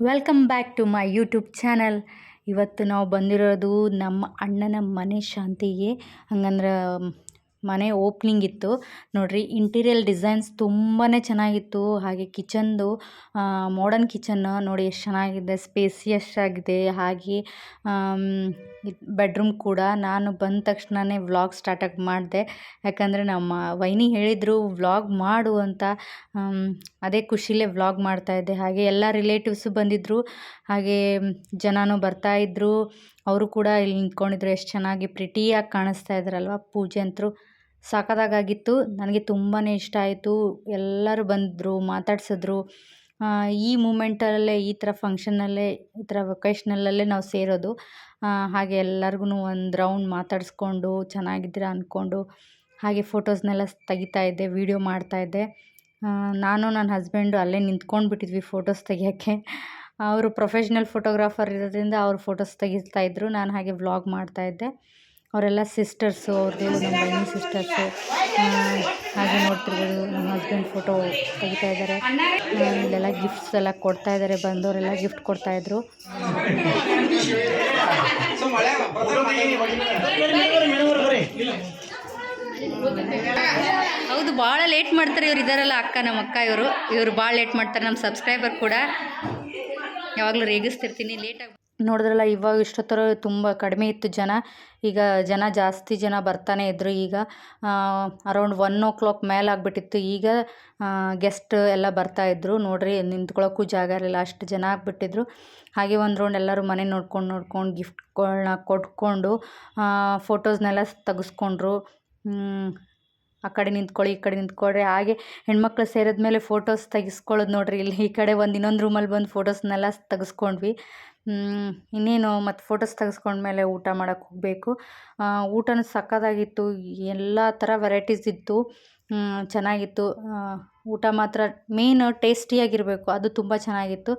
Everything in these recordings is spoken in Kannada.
Welcome back to my YouTube channel. ಇವತ್ತು ನಾವು ಬಂದಿರೋದು ನಮ್ಮ ಅಣ್ಣನ ಮನೆ ಶಾಂತಿಗೆ. ಹಂಗಂದ್ರೆ ಮನೆ ಓಪ್ನಿಂಗ್ ಇತ್ತು ನೋಡ್ರಿ. ಇಂಟೀರಿಯಲ್ ಡಿಸೈನ್ಸ್ ತುಂಬಾ ಚೆನ್ನಾಗಿತ್ತು. ಹಾಗೆ ಕಿಚನ್ದು ಮಾಡರ್ನ್ ಕಿಚನ್ ನೋಡಿ ಎಷ್ಟು ಚೆನ್ನಾಗಿದೆ, ಸ್ಪೇಸಿಯಸ್ ಆಗಿದೆ. ಹಾಗೆ ಬೆಡ್ರೂಮ್ ಕೂಡ. ನಾನು ಬಂದ ತಕ್ಷಣವೇ ವ್ಲಾಗ್ ಸ್ಟಾರ್ಟಾಗಿ ಮಾಡಿದೆ, ಯಾಕಂದರೆ ನಮ್ಮ ವೈನಿ ಹೇಳಿದರು ವ್ಲಾಗ್ ಮಾಡು ಅಂತ. ಅದೇ ಖುಷಿಲೇ ವ್ಲಾಗ್ ಮಾಡ್ತಾಯಿದ್ದೆ. ಹಾಗೆ ಎಲ್ಲ ರಿಲೇಟಿವ್ಸು ಬಂದಿದ್ದರು, ಹಾಗೆ ಜನನೂ ಬರ್ತಾಯಿದ್ರು. ಅವರು ಕೂಡ ಇಲ್ಲಿ ನಿಂತ್ಕೊಂಡಿದ್ರು. ಎಷ್ಟು ಚೆನ್ನಾಗಿ ಪ್ರಿಟಿಯಾಗಿ ಕಾಣಿಸ್ತಾ ಇದ್ರಲ್ವ. ಪೂಜೆ ಅಂತೂ ಸಾಕಾದಾಗಿತ್ತು. ನನಗೆ ತುಂಬಾ ಇಷ್ಟ ಆಯಿತು. ಎಲ್ಲರೂ ಬಂದರು, ಮಾತಾಡ್ಸಿದ್ರು. ಈ ಮೂಮೆಂಟಲ್ಲೇ, ಈ ಥರ ಫಂಕ್ಷನಲ್ಲೇ, ಈ ಥರ ವೊಕೇಶ್ನಲ್ಲೇ ನಾವು ಸೇರೋದು. ಹಾಗೆ ಎಲ್ಲರಿಗೂ ಒಂದು ರೌಂಡ್ ಮಾತಾಡಿಸ್ಕೊಂಡು ಚೆನ್ನಾಗಿದ್ದೀರಾ ಅಂದ್ಕೊಂಡು ಹಾಗೆ ಫೋಟೋಸ್ನೆಲ್ಲ ತೆಗಿತಾಯಿದ್ದೆ, ವೀಡಿಯೋ ಮಾಡ್ತಾಯಿದ್ದೆ. ನಾನು ನನ್ನ ಹಸ್ಬೆಂಡು ಅಲ್ಲೇ ನಿಂತ್ಕೊಂಡು ಬಿಟ್ಟಿದ್ವಿ ಫೋಟೋಸ್ ತೆಗಿಯೋಕ್ಕೆ. ಅವರು ಪ್ರೊಫೆಷ್ನಲ್ ಫೋಟೋಗ್ರಾಫರ್ ಇರೋದ್ರಿಂದ ಅವ್ರು ಫೋಟೋಸ್ ತೆಗಿತಾಯಿದ್ರು, ನಾನು ಹಾಗೆ ವ್ಲಾಗ್ ಮಾಡ್ತಾಯಿದ್ದೆ. ಅವರೆಲ್ಲ ಸಿಸ್ಟರ್ಸು, ಅವ್ರದ್ದು ನಮ್ಮ ಬೈನಿ ಸಿಸ್ಟರ್ಸು. ಹಾಗೆ ನೋಡ್ತಿರ್ಬೋದು ನಮ್ಮ ಹಸ್ಬೆಂಡ್ ಫೋಟೋ ತೆಗಿತಾ ಇದ್ದಾರೆ. ಇಲ್ಲೆಲ್ಲ ಗಿಫ್ಟ್ಸ್ ಎಲ್ಲ ಕೊಡ್ತಾ ಇದ್ದಾರೆ, ಬಂದವರೆಲ್ಲ ಗಿಫ್ಟ್ ಕೊಡ್ತಾಯಿದ್ರು. ಹೌದು, ಭಾಳ ಲೇಟ್ ಮಾಡ್ತಾರೆ ಇವ್ರು. ಇದ್ದಾರಲ್ಲ ಅಕ್ಕ, ನಮ್ಮ ಅಕ್ಕ, ಇವರು ಭಾಳ ಲೇಟ್ ಮಾಡ್ತಾರೆ. ನಮ್ಮ ಸಬ್ಸ್ಕ್ರೈಬರ್ ಕೂಡ ಯಾವಾಗಲೂ ರೇಗಿಸ್ತಿರ್ತೀನಿ ಲೇಟಾಗಿ. ನೋಡಿದ್ರಲ್ಲ, ಇವಾಗ ಇಷ್ಟೊತ್ತರ ತುಂಬ ಕಡಿಮೆ ಇತ್ತು ಜನ. ಈಗ ಜಾಸ್ತಿ ಜನ ಬರ್ತಾನೆ ಇದ್ದರು. ಈಗ ಅರೌಂಡ್ 1 o'clock ಮೇಲೆ ಆಗಿಬಿಟ್ಟಿತ್ತು. ಈಗ ಗೆಸ್ಟ್ ಎಲ್ಲ ಬರ್ತಾಯಿದ್ರು ನೋಡ್ರಿ. ನಿಂತ್ಕೊಳ್ಳೋಕ್ಕೂ ಜಾಗ ಇರಲಿಲ್ಲ, ಅಷ್ಟು ಜನ ಆಗಿಬಿಟ್ಟಿದ್ರು. ಹಾಗೆ ಒಂದು ರೌಂಡ್ ಎಲ್ಲರೂ ಮನೆ ನೋಡ್ಕೊಂಡು ಗಿಫ್ಟ್ಗಳನ್ನ ಕೊಟ್ಕೊಂಡು ಫೋಟೋಸ್ನೆಲ್ಲ ತೆಗೆಸ್ಕೊಂಡ್ರು. ಆ ಕಡೆ ನಿಂತ್ಕೊಳ್ಳಿ, ಈ ಕಡೆ ನಿಂತ್ಕೊಳ್ರಿ. ಹಾಗೆ ಹೆಣ್ಮಕ್ಳು ಸೇರಿದ್ಮೇಲೆ ಫೋಟೋಸ್ ತೆಗೆಸ್ಕೊಳ್ಳೋದು ನೋಡ್ರಿ. ಇಲ್ಲಿ ಈ ಕಡೆ ಇನ್ನೊಂದು ರೂಮಲ್ಲಿ ಬಂದು ಫೋಟೋಸ್ನೆಲ್ಲ ತೆಗೆಸ್ಕೊಂಡ್ವಿ. ಇನ್ನೇನು ಮತ್ತು ಫೋಟೋಸ್ ತೆಗೆಸ್ಕೊಂಡ್ಮೇಲೆ ಊಟ ಮಾಡೋಕ್ಕೆ ಹೋಗಬೇಕು. ಊಟನೂ ಸಕ್ಕತ್ತಾಗಿತ್ತು. ಎಲ್ಲ ಥರ ವೆರೈಟೀಸ್ ಇತ್ತು, ಚೆನ್ನಾಗಿತ್ತು. ಊಟ ಮಾತ್ರ ಮೇನ್ ಟೇಸ್ಟಿಯಾಗಿರಬೇಕು, ಅದು ತುಂಬ ಚೆನ್ನಾಗಿತ್ತು,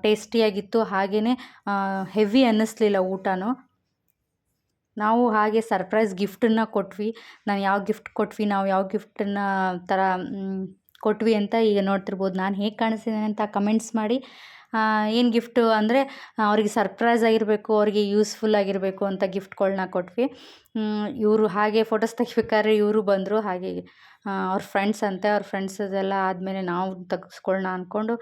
ಟೇಸ್ಟಿಯಾಗಿತ್ತು. ಹಾಗೆಯೇ ಹೆವಿ ಅನ್ನಿಸ್ಲಿಲ್ಲ ಊಟನೂ. ನಾವು ಹಾಗೆ ಸರ್ಪ್ರೈಸ್ ಗಿಫ್ಟನ್ನು ಕೊಟ್ವಿ. ನಾವು ಯಾವ ಗಿಫ್ಟನ್ನು ಥರ ಕೊಟ್ವಿ ಅಂತ ಈಗ ನೋಡ್ತಿರ್ಬೋದು. ನಾನು ಹೇಗೆ ಕಾಣಿಸ್ತಿದ್ದೇನೆ ಅಂತ ಕಮೆಂಟ್ಸ್ ಮಾಡಿ. ಏನು ಗಿಫ್ಟು ಅಂದರೆ ಅವ್ರಿಗೆ ಸರ್ಪ್ರೈಸ್ ಆಗಿರಬೇಕು, ಅವ್ರಿಗೆ ಯೂಸ್ಫುಲ್ ಆಗಿರಬೇಕು ಅಂತ ಗಿಫ್ಟ್ಗಳನ್ನ ಕೊಟ್ವಿ. ಇವರು ಹಾಗೆ ಫೋಟೋಸ್ ತೆಗಿಬೇಕಾದ್ರೆ ಇವರು ಬಂದರು. ಹಾಗೆ ಅವ್ರ ಫ್ರೆಂಡ್ಸ್ ಅಂತೆ. ಅವ್ರ ಫ್ರೆಂಡ್ಸದೆಲ್ಲ ಆದಮೇಲೆ ನಾವು ತೆಗೆಸ್ಕೊಳ್ಳೋಣ ಅಂದ್ಕೊಂಡು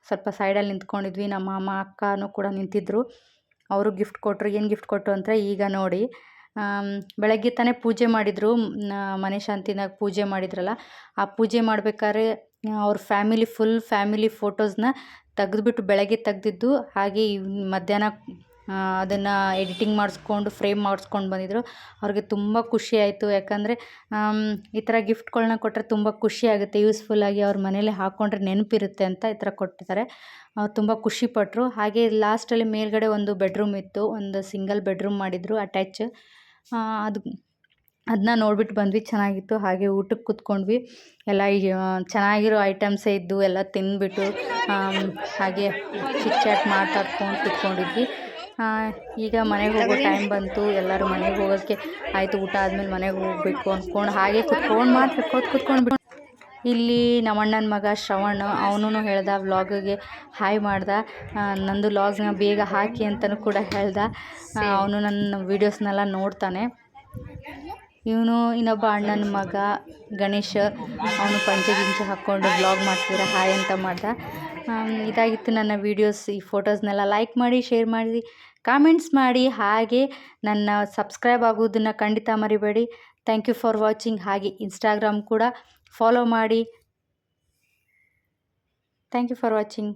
ಸ್ವಲ್ಪ ಸೈಡಲ್ಲಿ ನಿಂತ್ಕೊಂಡಿದ್ವಿ. ನಮ್ಮ ಮಾಮ ಅಕ್ಕನೂ ಕೂಡ ನಿಂತಿದ್ದರು. ಅವರು ಗಿಫ್ಟ್ ಕೊಟ್ಟರು. ಏನು ಗಿಫ್ಟ್ ಕೊಟ್ಟರು ಅಂದರೆ ಈಗ ನೋಡಿ, ಬೆಳಗ್ಗೆ ತಾನೇ ಪೂಜೆ ಮಾಡಿದರು. ಮನೆ ಶಾಂತಿನಾಗ ಪೂಜೆ ಮಾಡಿದ್ರಲ್ಲ, ಆ ಪೂಜೆ ಮಾಡಬೇಕಾದ್ರೆ ಅವ್ರ ಫುಲ್ ಫ್ಯಾಮಿಲಿ ಫೋಟೋಸ್ನ ತೆಗೆದುಬಿಟ್ಟು ಬೆಳಗ್ಗೆ ತೆಗೆದಿದ್ದು. ಹಾಗೆ ಮಧ್ಯಾಹ್ನ ಅದನ್ನು ಎಡಿಟಿಂಗ್ ಮಾಡಿಸ್ಕೊಂಡು ಫ್ರೇಮ್ ಮಾಡಿಸ್ಕೊಂಡು ಬಂದಿದ್ದರು. ಅವ್ರಿಗೆ ತುಂಬ ಖುಷಿ ಆಯಿತು. ಯಾಕಂದರೆ ಈ ಥರ ಗಿಫ್ಟ್ಗಳನ್ನ ಕೊಟ್ಟರೆ ತುಂಬ ಖುಷಿ ಆಗುತ್ತೆ, ಯೂಸ್ಫುಲ್ಲಾಗಿ ಅವ್ರ ಮನೇಲಿ ಹಾಕ್ಕೊಂಡ್ರೆ ನೆನಪಿರುತ್ತೆ ಅಂತ ಈ ಥರ ಕೊಟ್ಟಿದ್ದಾರೆ. ತುಂಬ ಖುಷಿಪಟ್ಟರು. ಹಾಗೆ ಲಾಸ್ಟಲ್ಲಿ ಮೇಲ್ಗಡೆ ಒಂದು ಬೆಡ್ರೂಮ್ ಇತ್ತು, ಒಂದು ಸಿಂಗಲ್ ಬೆಡ್ರೂಮ್ ಮಾಡಿದರು ಅಟ್ಯಾಚ್. ಅದನ್ನ ನೋಡ್ಬಿಟ್ಟು ಬಂದ್ವಿ, ಚೆನ್ನಾಗಿತ್ತು. ಹಾಗೆ ಊಟಕ್ಕೆ ಕೂತ್ಕೊಂಡ್ವಿ. ಎಲ್ಲ ಚೆನ್ನಾಗಿರೋ ಐಟಮ್ಸೇ ಇದ್ದು, ಎಲ್ಲ ತಿಂದ್ಬಿಟ್ಟು ಹಾಗೆ ಚಿಟ್ ಚಾಟ್ ಮಾತಾಡ್ಕೊಂಡು ಕೂತ್ಕೊಂಡಿದ್ವಿ. ಈಗ ಮನೆಗೆ ಹೋಗೋ ಟೈಮ್ ಬಂತು. ಎಲ್ಲರೂ ಮನೆಗೆ ಹೋಗೋಕ್ಕೆ ಆಯಿತು. ಊಟ ಆದಮೇಲೆ ಮನೆಗೆ ಹೋಗಬೇಕು ಅಂದ್ಕೊಂಡು ಹಾಗೆ ಕೂತ್ಕೊಂಡ್ಬಿಟ್ಟು ಇಲ್ಲಿ ನಮ್ಮ ಅಣ್ಣನ ಮಗ ಶ್ರವಣ್, ಅವನು ಹೇಳ್ದ, ವ್ಲಾಗಿಗೆ ಹಾಯ್ ಮಾಡ್ದ. ನಂದು ವ್ಲಾಗ್ನ ಬೇಗ ಹಾಕಿ ಅಂತಲೂ ಕೂಡ ಹೇಳ್ದ. ಅವನು ನನ್ನ ವೀಡಿಯೋಸ್ನೆಲ್ಲ ನೋಡ್ತಾನೆ. ಇವನು ಇನ್ನೊಬ್ಬ ಅಣ್ಣನ ಮಗ ಗಣೇಶ್, ಅವನು ಪಂಚೆ ಗಿಂಚೆ ಹಾಕ್ಕೊಂಡು ವ್ಲಾಗ್ ಮಾಡ್ತಿದ್ರೆ ಹಾಯ್ ಅಂತ ಮಾಡ್ದ. ಇದಾಗಿತ್ತು ನನ್ನ ವೀಡಿಯೋಸ್. ಈ ಫೋಟೋಸ್ನೆಲ್ಲ ಲೈಕ್ ಮಾಡಿ, ಶೇರ್ ಮಾಡಿ, ಕಾಮೆಂಟ್ಸ್ ಮಾಡಿ. ಹಾಗೆ ನನ್ನ ಸಬ್ಸ್ಕ್ರೈಬ್ ಆಗೋದನ್ನು ಖಂಡಿತ ಮರಿಬೇಡಿ. Thank you for watching. ಹಾಗೆ ಇನ್ಸ್ಟಾಗ್ರಾಮ್ ಕೂಡ ಫಾಲೋ ಮಾಡಿ. Thank you for watching.